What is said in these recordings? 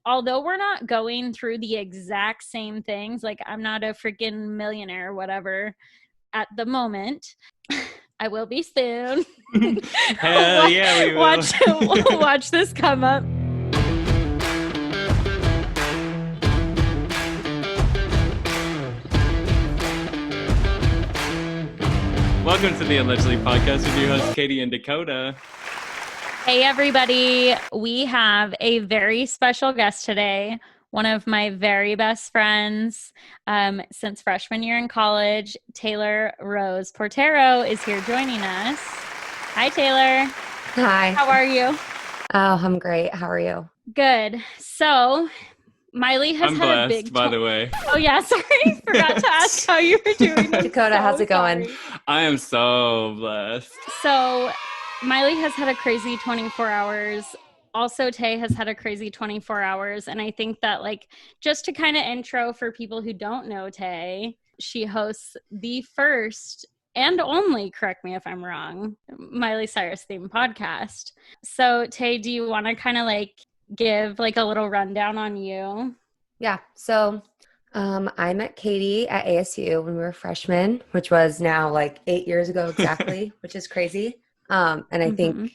although we're not going through the exact same things, like I'm not a freaking millionaire or whatever at the moment. I will be soon. Hell yeah, we will. Watch this come up. Welcome to the Allegedly podcast with your hosts, Katie and Dakota. Hey, everybody. We have a very special guest today. One of my very best friends since freshman year in college, Taylor Rose Portaro, is here joining us. Hi, Taylor. Hi. How are you? Oh, I'm great. How are you? Good. So, Miley has I'm had blessed, a big by the way. Oh, yeah. Sorry. Forgot to ask how you were doing. Dakota, how's it going? Sorry. I am so blessed. So, Miley has had a crazy 24 hours. Also, Tay has had a crazy 24 hours. And I think that, like, just to kind of intro for people who don't know Tay, she hosts the first and only, correct me if I'm wrong, Miley Cyrus themed podcast. So, Tay, do you want to kind of like give like a little rundown on you? Yeah. So I met Katie at ASU when we were freshmen, which was now like 8 years ago exactly, which is crazy. And I think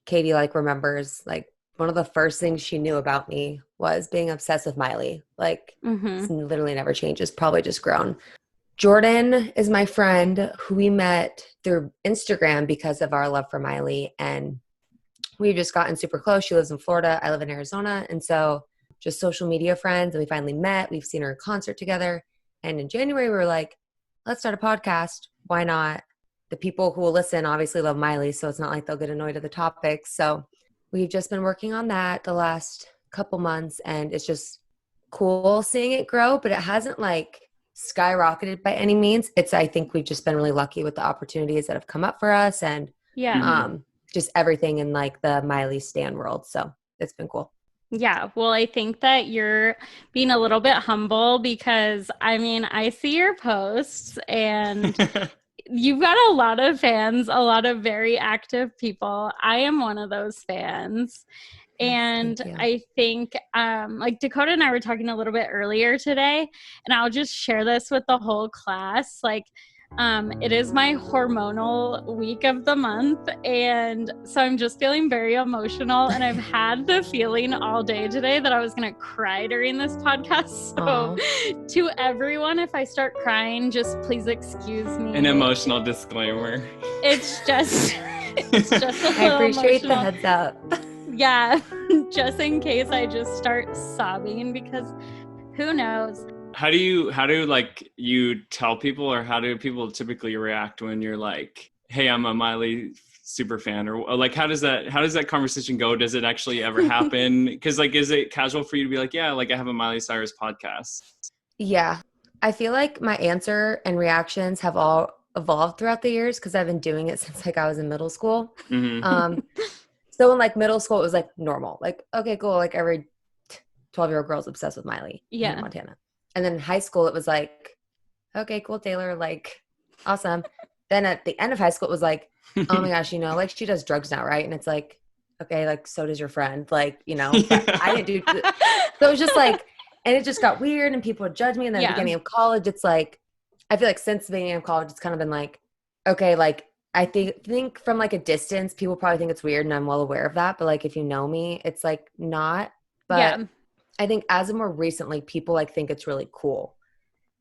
Katie like remembers like one of the first things she knew about me was being obsessed with Miley. Like it's literally never changed. It's probably just grown. Jordan is my friend who we met through Instagram because of our love for Miley. And we've just gotten super close. She lives in Florida. I live in Arizona. And so just social media friends. And we finally met. We've seen her concert together. And in January, we were like, let's start a podcast. Why not? The people who will listen obviously love Miley. So it's not like they'll get annoyed at the topics. So we've just been working on that the last couple months. And it's just cool seeing it grow. But it hasn't like skyrocketed by any means. I think we've just been really lucky with the opportunities that have come up for us. And just everything in like the Miley stan world. So it's been cool. Yeah. Well, I think that you're being a little bit humble because I mean, I see your posts and you've got a lot of fans, a lot of very active people. I am one of those fans. And I think like Dakota and I were talking a little bit earlier today, and I'll just share this with the whole class. Like, it is my hormonal week of the month. And so I'm just feeling very emotional. And I've had the feeling all day today that I was going to cry during this podcast. So to everyone, if I start crying, just please excuse me. An emotional disclaimer. It's just a little I appreciate emotional. the heads up. Yeah, just in case I just start sobbing because who knows. How do like you tell people, or how do people typically react when you're like, hey, I'm a Miley super fan, or like how does that conversation go? Does it actually ever happen? Because like, is it casual for you to be like, yeah, like I have a Miley Cyrus podcast? Yeah. I feel like my answer and reactions have all evolved throughout the years because I've been doing it since like I was in middle school. So in like middle school, it was like normal. Like, okay, cool. Like every 12-year-old girl's obsessed with Miley in Montana. And then in high school, it was like, okay, cool, Taylor, like, awesome. Then at the end of high school, it was like, oh my gosh, like she does drugs now, right? And it's like, okay, like so does your friend, like, but I didn't do. So it was just like, and it just got weird, and people would judge me. And then at the beginning of college, it's like, I feel like since the beginning of college, it's kind of been like, okay, like I think from like a distance, people probably think it's weird, and I'm well aware of that. But like if you know me, it's like not. But I think as of more recently, people like think it's really cool.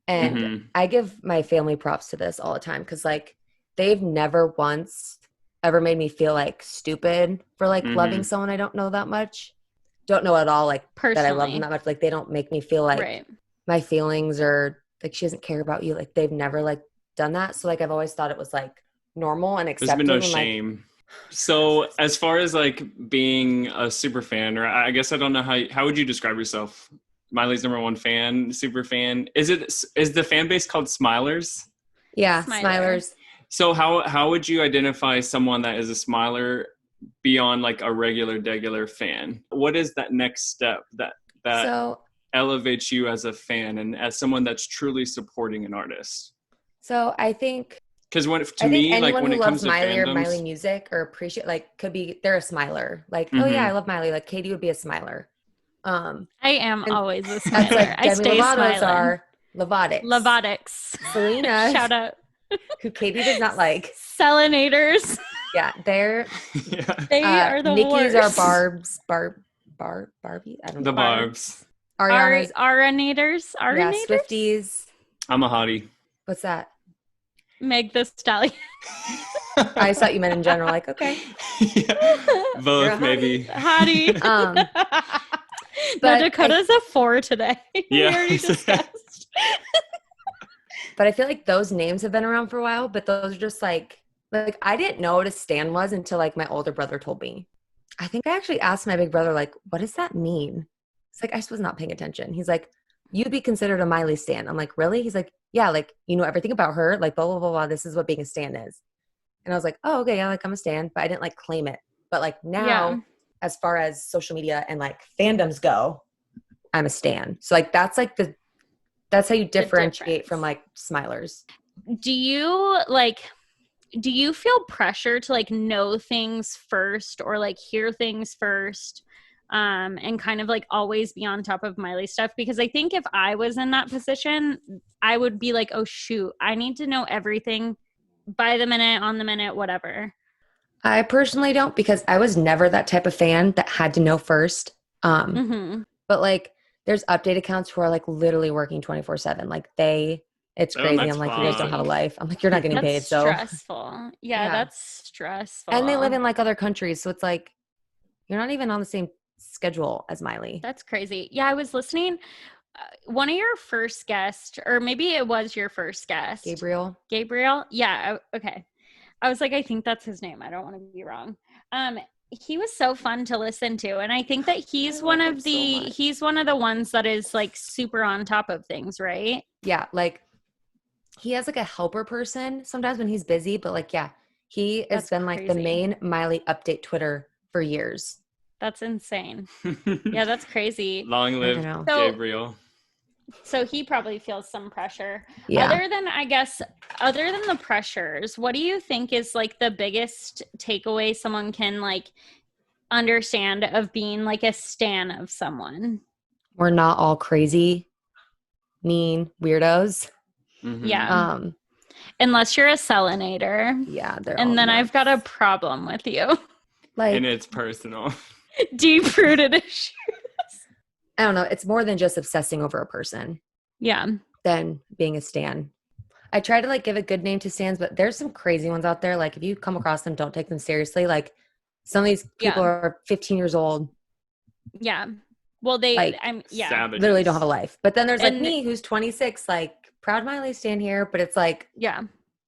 And I give my family props to this all the time because like they've never once ever made me feel like stupid for like loving someone I don't know that much. Don't know at all like personally, that I love them that much. Like they don't make me feel like my feelings or like she doesn't care about you. Like they've never like done that. So like I've always thought it was like normal and accepted. There's been no shame. So as far as like being a super fan, or I guess I don't know how would you describe yourself? Miley's number one fan, super fan. Is the fan base called Smilers? Yeah, Smilers. So how would you identify someone that is a Smiler beyond like a degular fan? What is that next step that elevates you as a fan and as someone that's truly supporting an artist? So I think Because to me, like when it comes to Miley fandoms, or Miley music or appreciate, like, could be, they're a Smiler. Like, oh yeah, I love Miley. Like Katie would be a Smiler. I am always a That's smiler. like I Demi stay Lovato's smiling. are Lovatics. Lovatics. Selena. Shout out. Who Katie does not like. Selenators. Yeah, they're They are the Nikki's worst. are Barbie. I don't know. The Barbs. Ariana's Arenators. yeah, Swifties. I'm a hottie. What's that? Meg the Stallion. I thought you meant in general. Like, okay, Both maybe. Hottie. But Dakota's a 4 today. We Yeah. already discussed. But I feel like those names have been around for a while. But those are just like I didn't know what a stan was until like my older brother told me. I think I actually asked my big brother, like, what does that mean? It's like, I just was not paying attention. He's like, you'd be considered a Miley stan. I'm like, really? He's like, yeah, like, you know everything about her, like, blah, blah, blah, blah. This is what being a stan is. And I was like, oh, okay, yeah, like, I'm a stan, but I didn't, like, claim it. But, like, now, as far as social media and, like, fandoms go, I'm a stan. So, like, that's how you differentiate from, like, smilers. Do you feel pressure to, like, know things first or, like, hear things first? And kind of like always be on top of Miley stuff, because I think if I was in that position, I would be like, oh shoot, I need to know everything by the minute, on the minute, whatever. I personally don't, because I was never that type of fan that had to know first. But like there's update accounts who are like literally working 24/7. Like it's crazy. I'm like, you guys don't have a life. I'm like, you're not getting paid. So stressful. Yeah, that's stressful. And they live in like other countries. So it's like, you're not even on the same schedule as Miley. That's crazy. Yeah, I was listening. One of your first guests, or maybe it was your first guest, Gabriel. Yeah. Okay. I was like, I think that's his name. I don't want to be wrong. He was so fun to listen to, and I think that he's one of the ones that is like super on top of things, right? Yeah, like he has like a helper person sometimes when he's busy, but like he has been like the main Miley update Twitter for years. That's insane. Yeah, that's crazy. Long live Gabriel. So he probably feels some pressure. Yeah. Other than the pressures, what do you think is like the biggest takeaway someone can like understand of being like a stan of someone? We're not all crazy, mean weirdos. Mm-hmm. Yeah. Unless you're a Selinator. Yeah. And then I've got a problem with you. Like, and it's personal. Deep-rooted issues. I don't know. It's more than just obsessing over a person. Yeah. Than being a stan. I try to like give a good name to stans, but there's some crazy ones out there. Like if you come across them, don't take them seriously. Like some of these people are 15 years old. Yeah. Well, Savages. Literally don't have a life. But then there's like me who's 26, like proud Miley stan here. But it's like,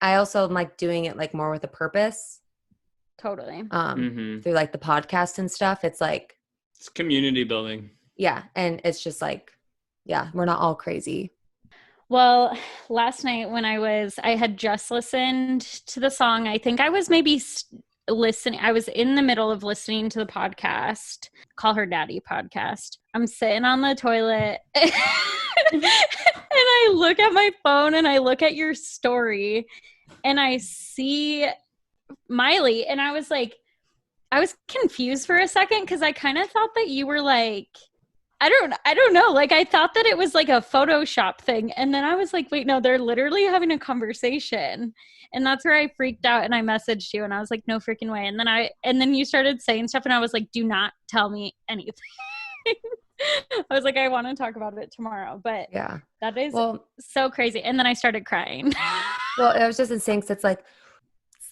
I also am like doing it like more with a purpose. Totally. Through like the podcast and stuff. It's like, it's community building. Yeah. And it's just like, we're not all crazy. Well, last night when I had just listened to the song, I think I was maybe listening. I was in the middle of listening to the podcast, Call Her Daddy podcast. I'm sitting on the toilet and I look at my phone and I look at your story and I see Miley, and I was confused for a second because I kind of thought that you were like, I don't know, like I thought that it was like a Photoshop thing, and then I was like, wait, no, they're literally having a conversation, and that's where I freaked out and I messaged you and I was like, no freaking way, and then you started saying stuff and I was like, do not tell me anything. I was like, I want to talk about it tomorrow, but that is so crazy, and then I started crying. Well, it was just insane because it's like,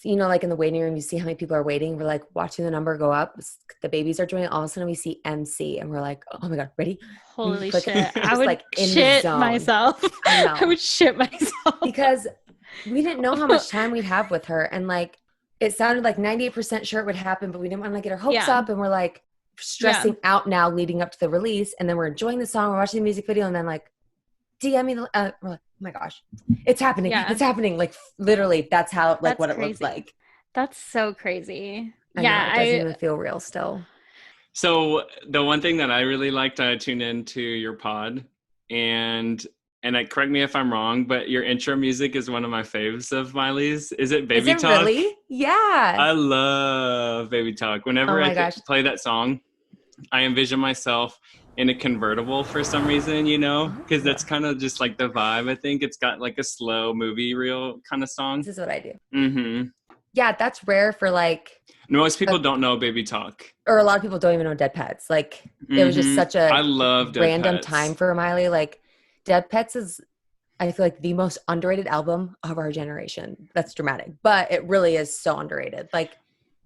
you know, like in the waiting room, you see how many people are waiting. We're like watching the number go up. The babies are joining. All of a sudden we see MC and we're like, oh my God, ready? Holy shit. I would like shit myself. I know. I would shit myself. Because we didn't know how much time we'd have with her. And like, it sounded like 98% sure it would happen, but we didn't want to get our hopes up. And we're like stressing out now leading up to the release. And then we're enjoying the song. We're watching the music video. And then like, DM me, we're like, oh my gosh, it's happening. It's happening. Like literally that's how, like what crazy. It looks like. That's so crazy. I know, it doesn't even feel real still. So the one thing that I really liked, I tuned into your pod and correct me if I'm wrong, but your intro music is one of my faves of Miley's. Is it Baby Talk? Really? Yeah. I love Baby Talk. Whenever I play that song, I envision myself in a convertible for some reason, you know, because that's kind of just like the vibe. I think it's got like a slow movie reel kind of song. This is what I do. Mm-hmm. Yeah, that's rare for like. Most people don't know Baby Talk. Or a lot of people don't even know Dead Pets. Like it was just such a I love Dead random Pets. time for Miley. Like Dead Pets is, I feel like, the most underrated album of our generation. That's dramatic, but it really is so underrated. Like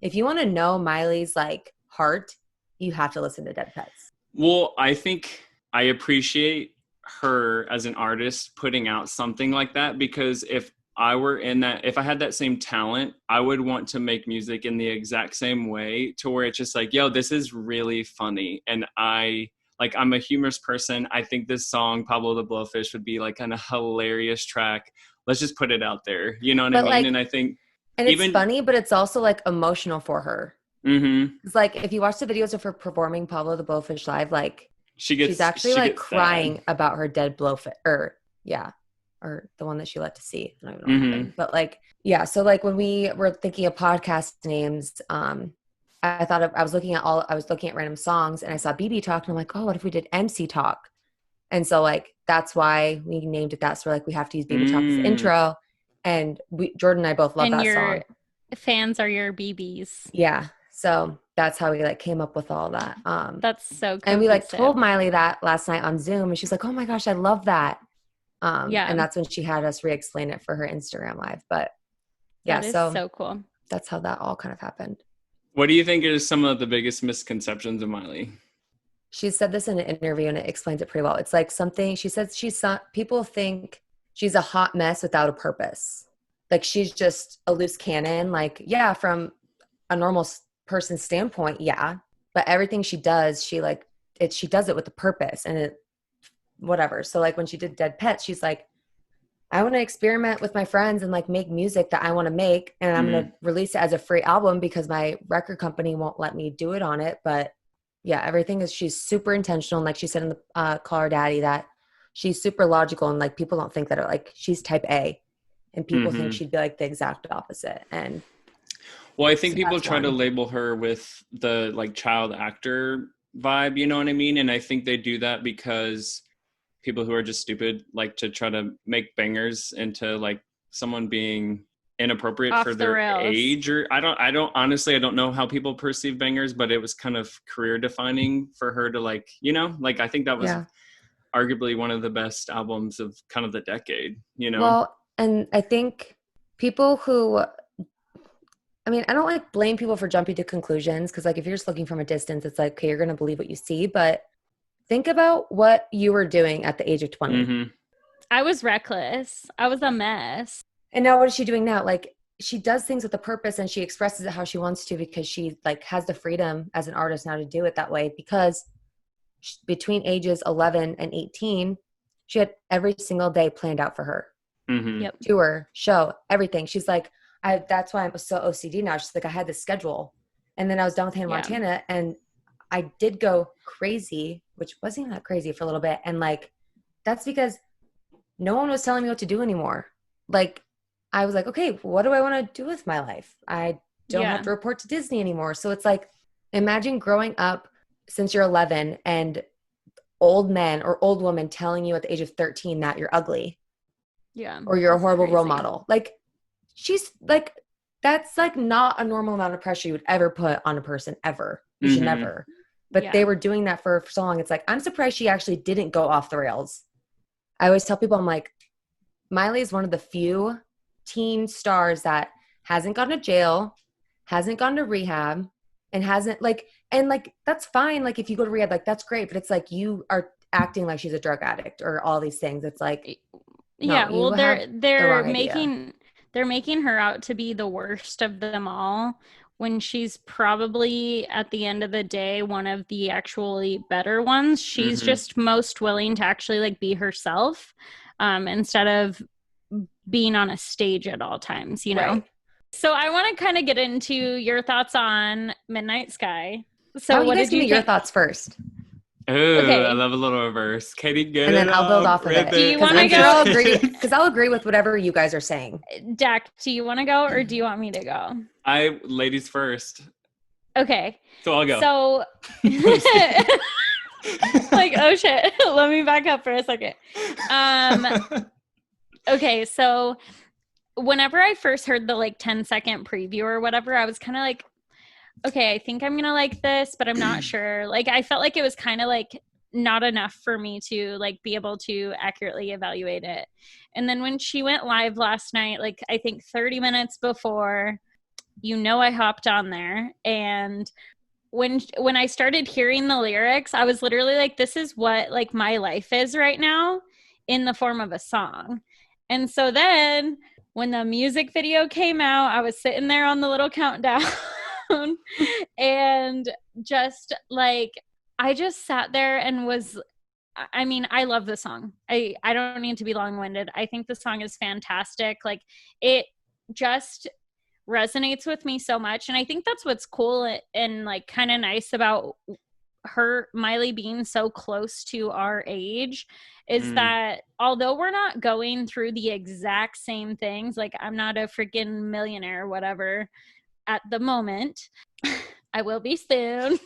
if you want to know Miley's like heart, you have to listen to Dead Pets. Well, I think I appreciate her as an artist putting out something like that, because if I had that same talent, I would want to make music in the exact same way, to where it's just like, yo, this is really funny. And I'm a humorous person. I think this song, Pablo the Blowfish, would be like kind of hilarious track. Let's just put it out there. You know what I mean? Like, and I think, and it's funny, but it's also like emotional for her. Mm-hmm. It's like, if you watch the videos of her performing Pablo the Blowfish live, like she's actually like crying about her dead blowfish, or the one that she let to see. I don't even know what happened. But like, yeah. So like when we were thinking of podcast names, I was looking at random songs, and I saw BB Talk, and I'm like, oh, what if we did MC Talk? And so like, that's why we named it that. So we're like, we have to use BB Talk as intro. And Jordan and I both love that song. Fans are your BBs. Yeah. So that's how we like came up with all that. That's so cool. And we like told Miley that last night on Zoom, and she's like, oh my gosh, I love that. And that's when she had us re-explain it for her Instagram live. But yeah, that is so cool. That's how that all kind of happened. What do you think is some of the biggest misconceptions of Miley? She said this in an interview, and it explains it pretty well. It's like something she said, people think she's a hot mess without a purpose. Like she's just a loose cannon. Like, yeah, from a normal person's standpoint, yeah. But everything she does, she does it with a purpose, and whatever. So like when she did Dead Pets, she's like, I want to experiment with my friends and like make music that I want to make, and I'm going to release it as a free album because my record company won't let me do it on it. But yeah, everything is, she's super intentional. And like she said in the Call Her Daddy, that she's super logical, and like people don't think that like she's type A, and people think she'd be like the exact opposite. And well, I think people try to label her with the like child actor vibe, you know what I mean? And I think they do that because people who are just stupid like to try to make bangers into like someone being inappropriate for their age. Or I don't honestly, I don't know how people perceive bangers, but it was kind of career defining for her to like, you know, like I think that was arguably one of the best albums of kind of the decade, you know? Well, and I think people who, I mean, I don't like blame people for jumping to conclusions, because like if you're just looking from a distance, it's like, okay, you're going to believe what you see, but think about what you were doing at the age of 20. I was reckless. I was a mess. And now what is she doing now? Like she does things with a purpose, and she expresses it how she wants to, because she like has the freedom as an artist now to do it that way, because between ages 11 and 18, she had every single day planned out for her. Tour, show, everything. She's like, that's why I'm so OCD now. She's like, I had this schedule, and then I was done with Hannah Montana, and I did go crazy, which wasn't even that crazy for a little bit. And like, that's because no one was telling me what to do anymore. Like, I was like, okay, what do I want to do with my life? I don't have to report to Disney anymore. So it's like, imagine growing up since you're 11 and old men or old women telling you at the age of 13 that you're ugly. Yeah. Or you're a horrible role model. Like, she's like, that's like not a normal amount of pressure you would ever put on a person ever. You should never. But they were doing that for so long. It's like, I'm surprised she actually didn't go off the rails. I always tell people, I'm like, Miley is one of the few teen stars that hasn't gone to jail, hasn't gone to rehab, and hasn't like, and like, that's fine. Like if you go to rehab, like that's great. But it's like, you are acting like she's a drug addict or all these things. It's like, yeah, well, they're making her out to be the worst of them all, when she's probably at the end of the day one of the actually better ones. She's just most willing to actually like be herself, instead of being on a stage at all times, you know? Right. So I want to kind of get into your thoughts on Midnight Sky. So what did you think? Your thoughts first? Ooh, okay. I love a little reverse. Katie, get and then I'll build off of it. Do you want to go? Because I'll agree with whatever you guys are saying. Dak, do you want to go or do you want me to go? Ladies first. Okay. So I'll go. So Like, oh shit, let me back up for a second. Okay, so whenever I first heard the like 10-second preview or whatever, I was kind of like, okay, I think I'm gonna like this, but I'm not sure. Like, I felt like it was kind of like not enough for me to like be able to accurately evaluate it. And then when she went live last night, like I think 30 minutes before, I hopped on there, and when I started hearing the lyrics, I was literally like, this is what like my life is right now in the form of a song. And so then when the music video came out, I was sitting there on the little countdown and just like, I just sat there and was, I mean, I love the song. I don't need to be long-winded. I think the song is fantastic. Like, it just resonates with me so much. And I think that's what's cool and like kind of nice about Miley being so close to our age is that although we're not going through the exact same things, like I'm not a freaking millionaire or whatever at the moment. I will be soon.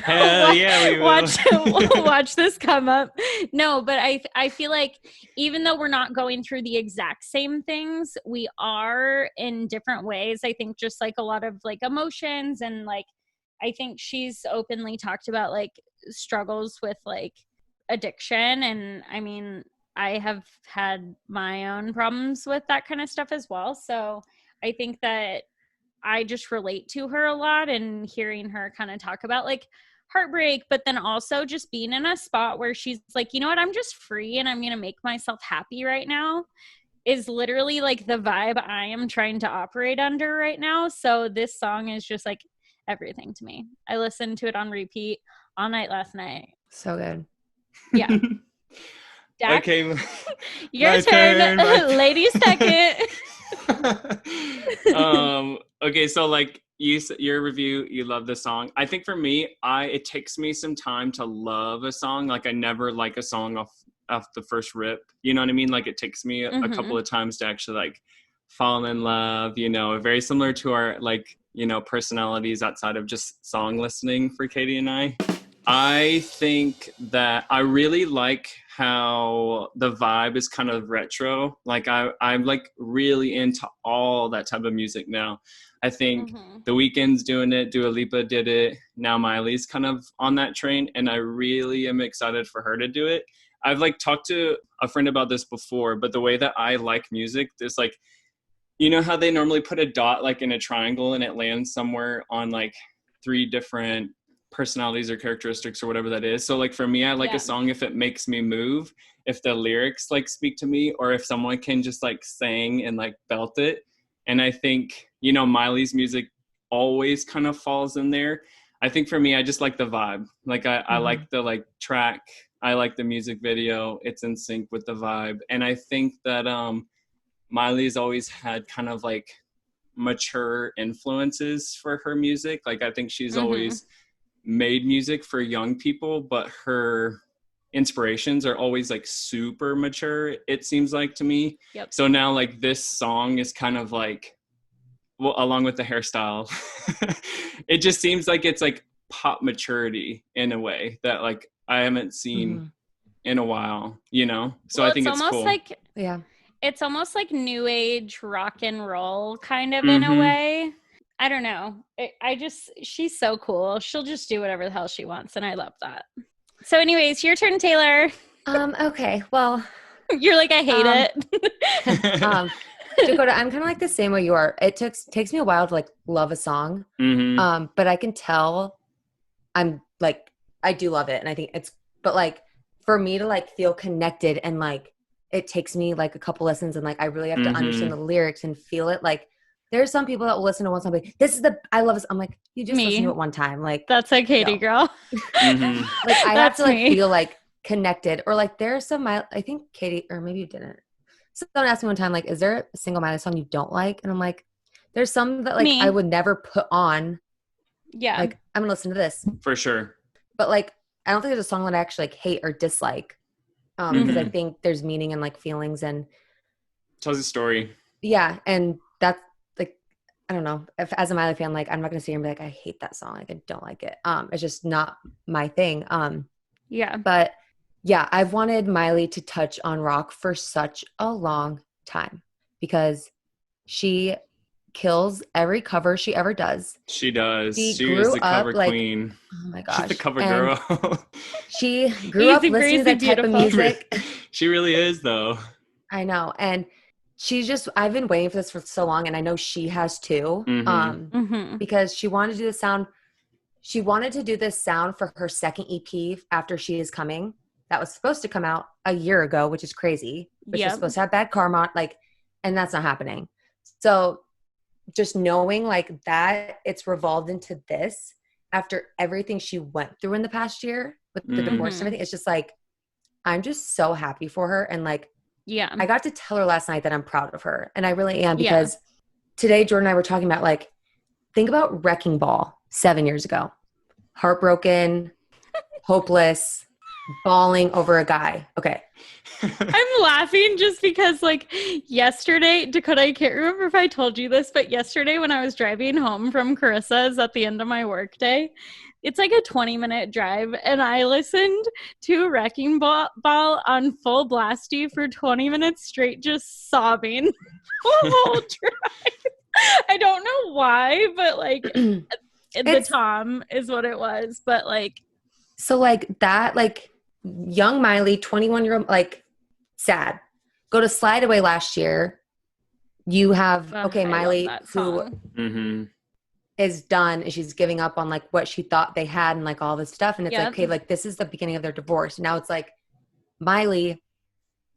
Hell yeah, we will. Watch this come up. No, but I feel like even though we're not going through the exact same things, we are in different ways. I think just like a lot of like emotions, and like I think she's openly talked about like struggles with like addiction, and I mean, I have had my own problems with that kind of stuff as well. So I think that I just relate to her a lot, and hearing her kind of talk about like heartbreak, but then also just being in a spot where she's like, you know what, I'm just free and I'm going to make myself happy right now is literally like the vibe I am trying to operate under right now. So this song is just like everything to me. I listened to it on repeat all night last night. So good. Yeah. Dak, okay. your turn. Ladies second. Okay, so like your review, you love the song. I think for me, it takes me some time to love a song. Like I never like a song off the first rip. You know what I mean? Like it takes me a couple of times to actually like fall in love, very similar to our like, personalities outside of just song listening for Katie and I. I think that I really like how the vibe is kind of retro. Like I'm like really into all that type of music now. I think The Weeknd's doing it, Dua Lipa did it. Now Miley's kind of on that train, and I really am excited for her to do it. I've like talked to a friend about this before, but the way that I like music, there's like, you know how they normally put a dot like in a triangle and it lands somewhere on like 3 different personalities or characteristics or whatever that is. So like for me, I like a song if it makes me move, if the lyrics like speak to me, or if someone can just like sing and like belt it. And I think, Miley's music always kind of falls in there. I think for me, I just like the vibe. Like I like the like track. I like the music video. It's in sync with the vibe. And I think that Miley's always had kind of like mature influences for her music. Like I think she's always made music for young people, but her inspirations are always like super mature, it seems like to me. Yep. So now like this song is kind of like, well, along with the hairstyle, it just seems like it's like pop maturity in a way that like I haven't seen in a while, So well, I think it's almost cool. like, yeah, it's almost like new age rock and roll kind of in a way. I don't know. She's so cool. She'll just do whatever the hell she wants, and I love that. So anyways, your turn, Taylor. Okay, well. You're like, I hate it. Dakota, I'm kind of like the same way you are. It takes me a while to like love a song. But I can tell I'm like, I do love it. And I think but like for me to like feel connected and like, it takes me like a couple listens and like, I really have to understand the lyrics and feel it. Like there's some people that will listen to one song, like, I love this. I'm like, you just listen to it one time. Like that's a Katie girl. Like I have to like feel like connected, or like there's some, I think Katie, or maybe you didn't. Someone asked me one time, like, is there a single Miley song you don't like? And I'm like, there's some that like I would never put on. Yeah. Like I'm gonna listen to this. For sure. But like, I don't think there's a song that I actually like hate or dislike. Because I think there's meaning and like feelings and tells a story. Yeah. And that's like, I don't know, if as a Miley fan, like I'm not gonna sit here and be like, I hate that song. Like I don't like it. It's just not my thing. Yeah. But yeah, I've wanted Miley to touch on rock for such a long time because she kills every cover she ever does. She does. She She is grew the up cover like, queen. oh my She's the gosh. cover And girl. she grew up Easy listening to breezy, that type of beautiful. music. She really is, though. I know. And she's just, I've been waiting for this for so long, and I know she has too. Mm-hmm. Because she wanted to do the sound. She wanted to do this sound for her second EP after She Is Coming. That was supposed to come out a year ago, which is crazy. Which was Yep. supposed to have bad karma, like, and that's not happening. So just knowing like that it's revolved into this after everything she went through in the past year with the divorce and everything, it's just like, I'm just so happy for her. And like, Yeah. I got to tell her last night that I'm proud of her. And I really am, Yeah. because today Jordan and I were talking about like, think about Wrecking Ball 7 years ago. Heartbroken, hopeless, bawling over a guy. Okay. I'm laughing just because like yesterday, Dakota, I can't remember if I told you this, but yesterday when I was driving home from Carissa's at the end of my workday, it's like a 20-minute drive, and I listened to Wrecking Ball on full blasty for 20 minutes straight, just sobbing the whole drive. I don't know why, but like the Tom is what it was, but like. So like that, like young Miley, 21-year-old, like sad. Go to Slide Away last year. You have, Miley, who is done, and she's giving up on like what she thought they had and like all this stuff. And it's like, okay, like this is the beginning of their divorce. Now it's like Miley,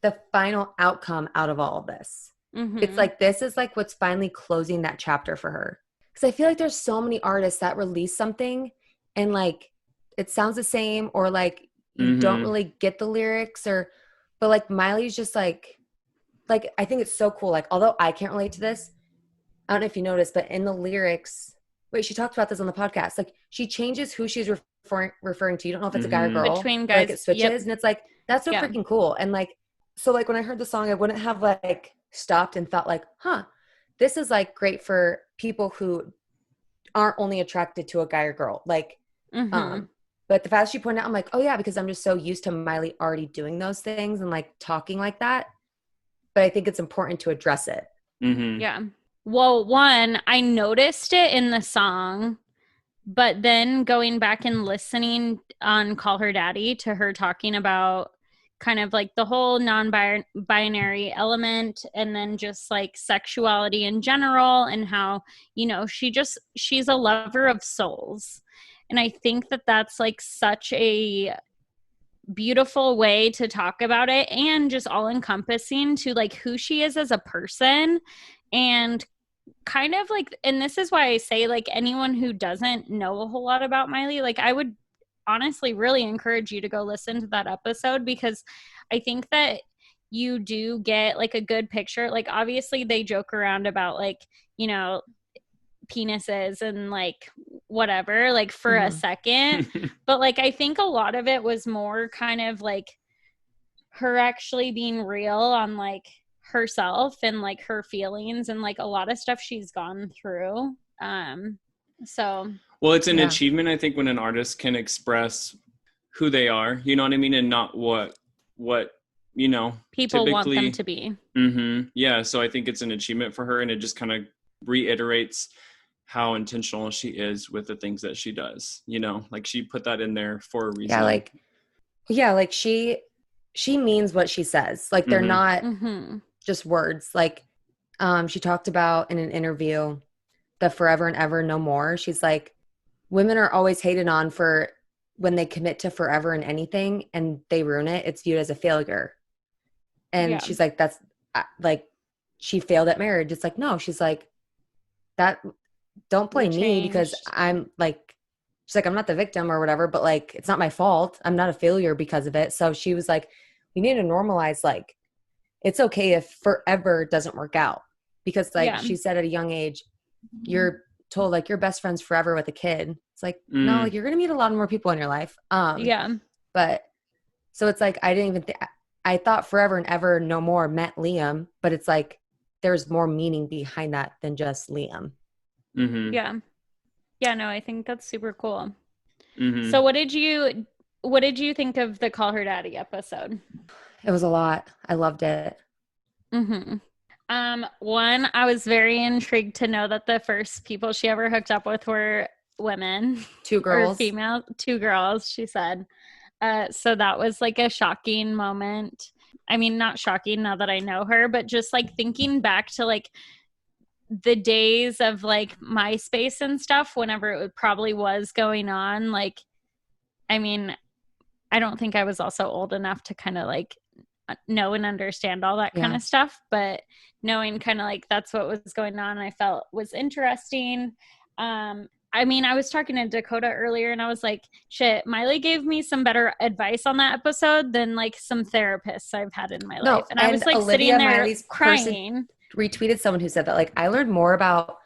the final outcome out of all of this. It's like, this is like what's finally closing that chapter for her. Because I feel like there's so many artists that release something and like it sounds the same, or like you don't really get the lyrics, but like Miley's just like I think it's so cool. Like, although I can't relate to this, I don't know if you noticed, but in the lyrics, she talked about this on the podcast. Like, she changes who she's referring to. You don't know if it's a guy or girl. Between guys. Like, it switches. And it's like, that's so freaking cool. And like, so like when I heard the song, I wouldn't have like stopped and thought like, this is like great for people who aren't only attracted to a guy or girl. Like, but the fact she pointed out, I'm like, oh yeah, because I'm just so used to Miley already doing those things and like talking like that. But I think it's important to address it. Yeah. Well, one, I noticed it in the song, but then going back and listening on Call Her Daddy to her talking about kind of like the whole non-binary element, and then just like sexuality in general, and how, you know, she's a lover of souls. And I think that that's like such a beautiful way to talk about it, and just all encompassing to like who she is as a person. And kind of like, and this is why I say like anyone who doesn't know a whole lot about Miley, like I would honestly really encourage you to go listen to that episode, because I think that you do get like a good picture. Like obviously they joke around about like, you know, penises and like whatever, like for a second, but like I think a lot of it was more kind of like her actually being real on like herself and like her feelings and like a lot of stuff she's gone through. So well, it's an achievement, I think, when an artist can express who they are, you know what I mean, and not what you know people want them to be. Yeah, so I think it's an achievement for her, and it just kind of reiterates how intentional she is with the things that she does, you know, like she put that in there for a reason. Like she means what she says. Like they're not just words. Like she talked about in an interview the forever and ever no more. She's like, women are always hated on for when they commit to forever and anything and they ruin it, it's viewed as a failure. And she's like, that's like, she failed at marriage. It's like, no, she's like, that don't blame me, because I'm like, she's like, I'm not the victim or whatever, but like, it's not my fault. I'm not a failure because of it. So she was like, we need to normalize, like, it's okay if forever doesn't work out, because like she said at a young age, you're told like your best friend's forever with a kid. It's like, no, like you're going to meet a lot more people in your life. But so it's like, I didn't even I thought forever and ever no more meant Liam, but it's like, there's more meaning behind that than just Liam. Yeah, no, I think that's super cool. So what did you what did you think of the Call Her Daddy episode? It was a lot. I loved it. Mm-hmm. One, I was very intrigued to know that the first people she ever hooked up with were women. 2 girls. Or female. 2 girls, she said. So that was like a shocking moment. I mean, not shocking now that I know her, but just like thinking back to like the days of like MySpace and stuff, whenever it probably was going on. Like, I mean, I don't think I was also old enough to kind of like know and understand all that kind of stuff, but knowing kind of like that's what was going on, I felt was interesting. I mean, I was talking to Dakota earlier and I was like, shit, Miley gave me some better advice on that episode than like some therapists I've had in my life. And I was like Olivia, sitting there Miley's crying. Retweeted someone who said that like, I learned more about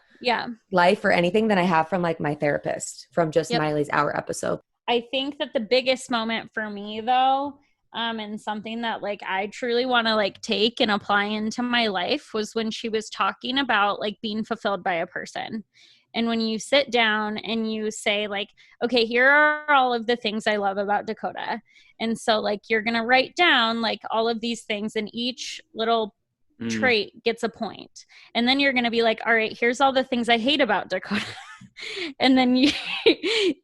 life or anything than I have from like my therapist from just Miley's Hour episode. I think that the biggest moment for me though, and something that like I truly want to like take and apply into my life was when she was talking about like being fulfilled by a person. And when you sit down and you say like, okay, here are all of the things I love about Dakota. And so like, you're going to write down like all of these things and each little trait gets a point. And then you're going to be like, all right, here's all the things I hate about Dakota. And then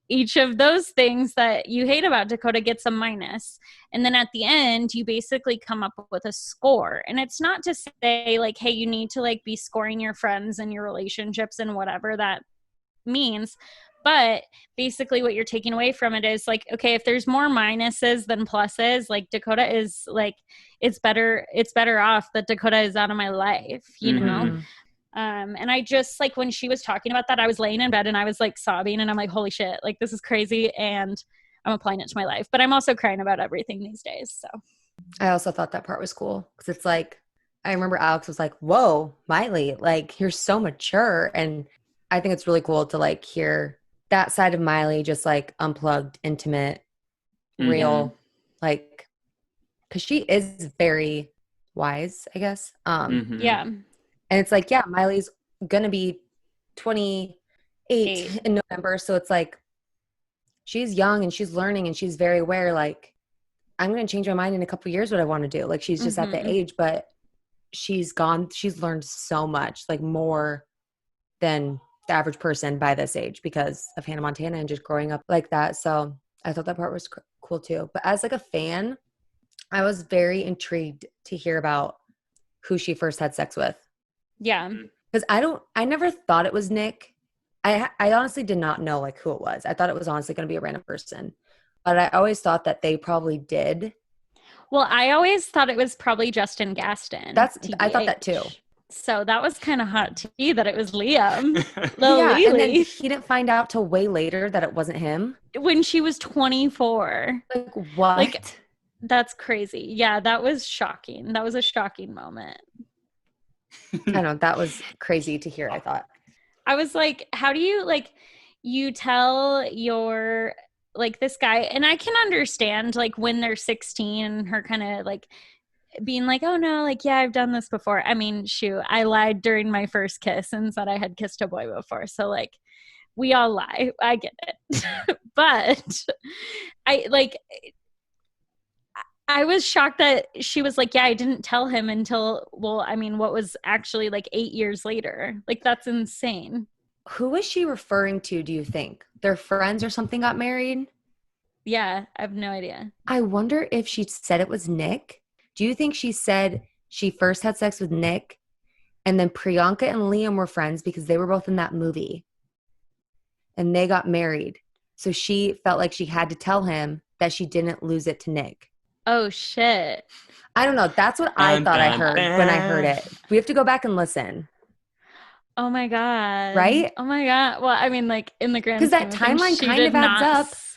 each of those things that you hate about Dakota gets a minus. And then at the end, you basically come up with a score. And it's not to say like, hey, you need to like be scoring your friends and your relationships and whatever that means. But basically what you're taking away from it is like, okay, if there's more minuses than pluses, like Dakota is like, it's better off that Dakota is out of my life, you know? And I just like, when she was talking about that, I was laying in bed and I was like sobbing and I'm like, holy shit, like this is crazy. And I'm applying it to my life, but I'm also crying about everything these days. So I also thought that part was cool because it's like, I remember Alex was like, whoa, Miley, like you're so mature. And I think it's really cool to like hear that side of Miley, just like unplugged, intimate, real, like, cause she is very wise, I guess. Yeah. And it's like, yeah, Miley's going to be 28 in November. So it's like, she's young and she's learning and she's very aware. Like, I'm going to change my mind in a couple of years what I want to do. Like, she's just at the age, but she's learned so much, like more than the average person by this age because of Hannah Montana and just growing up like that. So I thought that part was cool too. But as like a fan, I was very intrigued to hear about who she first had sex with. Yeah. Because I never thought it was Nick. I honestly did not know like who it was. I thought it was honestly going to be a random person. But I always thought that they probably did. Well, I always thought it was probably Justin Gaston. I thought that too. So that was kind of hot to me that it was Liam. And then he didn't find out till way later that it wasn't him. When she was 24. Like, what? Like, that's crazy. Yeah, that was shocking. That was a shocking moment. I know, that was crazy to hear, I thought. I was like, how do you, like, you tell your, like, this guy, and I can understand, like, when they're 16 and her kind of, like, being like, oh, no, like, yeah, I've done this before. I mean, shoot, I lied during my first kiss and said I had kissed a boy before. So, like, we all lie. I get it. But I was shocked that she was like, yeah, I didn't tell him until, well, I mean, what was actually like 8 years later. Like, that's insane. Who was she referring to, do you think? Their friends or something got married? Yeah, I have no idea. I wonder if she said it was Nick. Do you think she said she first had sex with Nick and then Priyanka and Liam were friends because they were both in that movie and they got married? So she felt like she had to tell him that she didn't lose it to Nick. Oh, shit. I don't know. That's what I thought I heard when I heard it. We have to go back and listen. Oh, my God. Right? Oh, my God. Well, I mean, like, in the grand scheme because that timeline kind of adds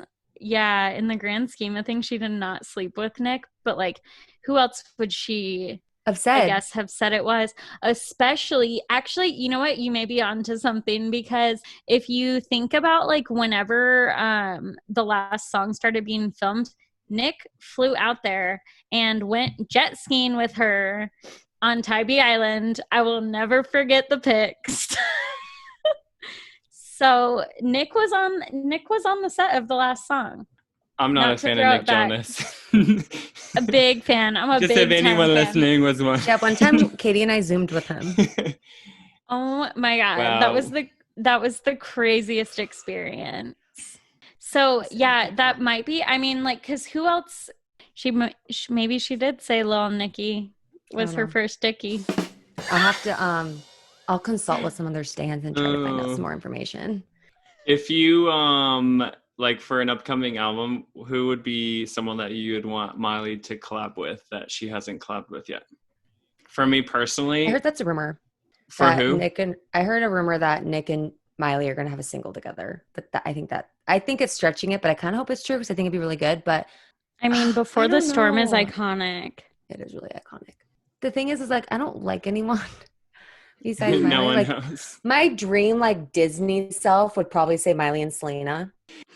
up. Yeah, in the grand scheme of things, she did not sleep with Nick. But, like, who else would she have said? I guess have said it was. Especially, actually, you know what? You may be onto something because if you think about, like, whenever the last song started being filmed, Nick flew out there and went jet skiing with her on Tybee Island. I will never forget the pics. So Nick was on the set of the last song. I'm not a fan of Nick Jonas. A big fan. I'm a Just big if anyone fan. listening was one. Yeah, one time Katie and I Zoomed with him. Oh my God. Wow. That was the craziest experience. So yeah, that might be, I mean, like, cause who else, maybe she did say Lil Nicky was her first dickie. I'll have to, I'll consult with some of their stands and try to find out some more information. If you, like for an upcoming album, who would be someone that you would want Miley to collab with that she hasn't collabed with yet? For me personally, I heard that's a rumor. For who? I heard a rumor that Nick and Miley are going to have a single together. But I think it's stretching it, but I kind of hope it's true because I think it'd be really good. But I mean, Before the Storm is iconic. It is really iconic. The thing is like, I don't like anyone besides Miley. No one like, knows. My dream, like Disney self, would probably say Miley and Selena.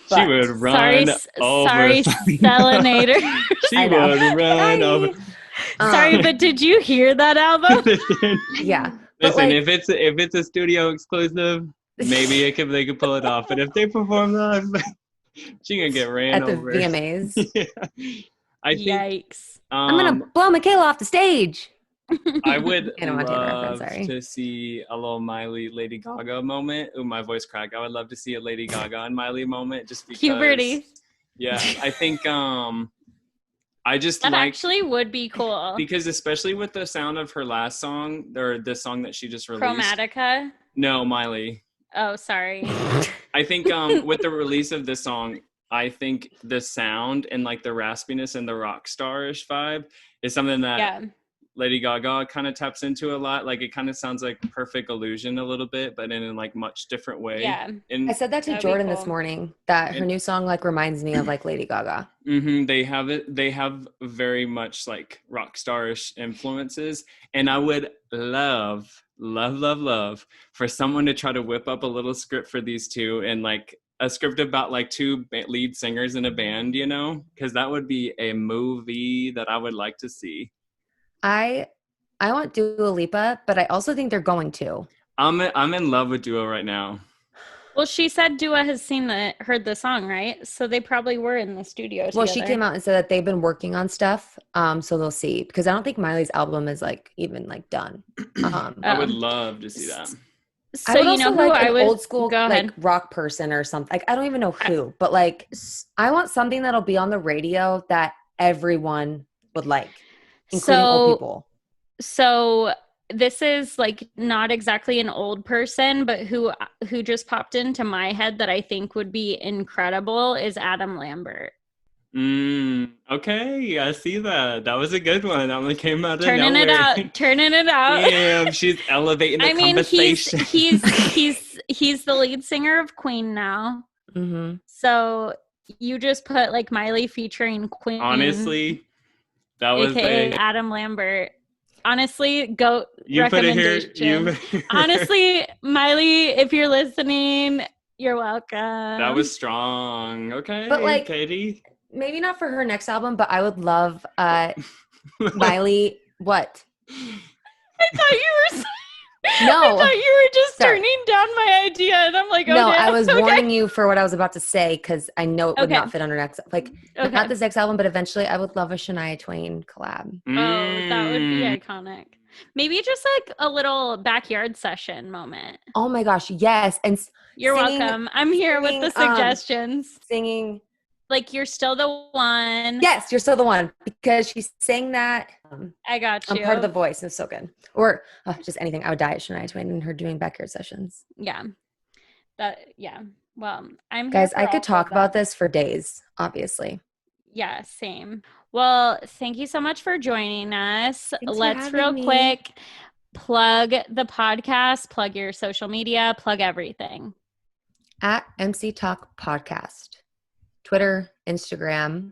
She would run over. Sorry, Selinator. She would run over. Sorry, but did you hear that album? Yeah. Listen, if it's a studio exclusive, maybe they could pull it off. But if they perform live, she gonna get ran over at the VMAs. Yeah. I think, Yikes! I'm gonna blow Michaela off the stage. I would love to see a little Miley Lady Gaga moment. Ooh, my voice cracked. I would love to see a Lady Gaga and Miley moment just because. Puberty. Yeah, I think I just that actually would be cool because especially with the sound of her last song or the song that she just released. Chromatica. No, Miley. Oh, sorry. I think with the release of this song, I think the sound and like the raspiness and the rock star-ish vibe is something that Lady Gaga kind of taps into a lot. Like it kind of sounds like Perfect Illusion a little bit, but in a like much different way. Yeah. And I said that to Jordan this morning, that her new song like reminds me of like Lady Gaga. Mm-hmm, they have very much like rock star-ish influences. And I would love for someone to try to whip up a little script for these two and like a script about like two lead singers in a band, you know, because that would be a movie that I would like to see. I want Dua Lipa, but I also think they're going to. I'm in love with Dua right now. Well, she said Dua has heard the song, right? So they probably were in the studio together. Well, she came out and said that they've been working on stuff. So they'll see, because I don't think Miley's album is like even like done. I would love to see that. So I would you know also who like I would old school like rock person or something. Like I don't even know who, but like I want something that'll be on the radio that everyone would like, including old people. So this is like not exactly an old person, but who just popped into my head that I think would be incredible is Adam Lambert. Okay, I see that. That was a good one. That one came out of Turning nowhere. it out. Damn, she's elevating the conversation. He's the lead singer of Queen now. Mm-hmm. So you just put like Miley featuring Queen. Honestly, that was AKA Adam Lambert. Honestly, goat you recommendation. Put it here. Honestly, Miley, if you're listening, you're welcome. That was strong. Okay, but like, Katie. Maybe not for her next album, but I would love Miley. What? I thought you were. No, I thought you were just turning down my idea, and I'm like, okay, no, I was warning you for what I was about to say because I know it would not fit on her next. Like, not this next album, but eventually, I would love a Shania Twain collab. Oh, that would be iconic. Maybe just like a little backyard session moment. Oh my gosh, yes! And you're welcome. I'm here with the suggestions. Singing. Like, You're Still the One. Yes, You're Still the One. Because she's saying that. I got you. I'm part of the voice. It's so good. Or just anything. I would die at Shania Twain and her doing backyard sessions. Yeah. Well, I'm Guys, I could talk about this for days, obviously. Yeah, same. Well, thank you so much for joining us. Let's real quick plug the podcast, plug your social media, plug everything. At MC Talk Podcast. Twitter, Instagram,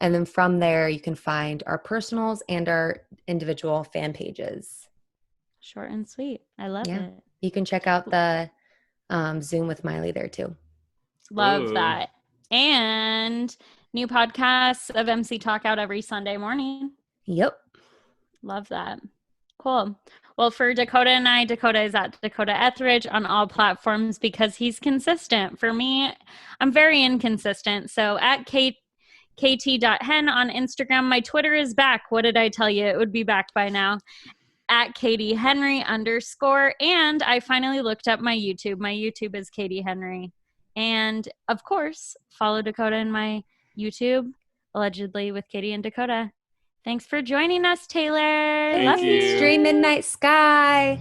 and then from there you can find our personals and our individual fan pages. Short and sweet. I love it. You can check out the Zoom with Miley there too. Love that. And new podcasts of MC Talk out every Sunday morning. Yep. Love that. Cool. Well, for Dakota and I, Dakota is at Dakota Etheridge on all platforms because he's consistent. For me, I'm very inconsistent. So at Kate kt.hen on Instagram. My Twitter is back. What did I tell you? It would be back by now. At Katie Henry _. And I finally looked up my YouTube. My YouTube is Katie Henry. And of course, follow Dakota in my YouTube, allegedly with Katie and Dakota. Thanks for joining us, Taylor. Thank Love you. Stream Midnight Sky.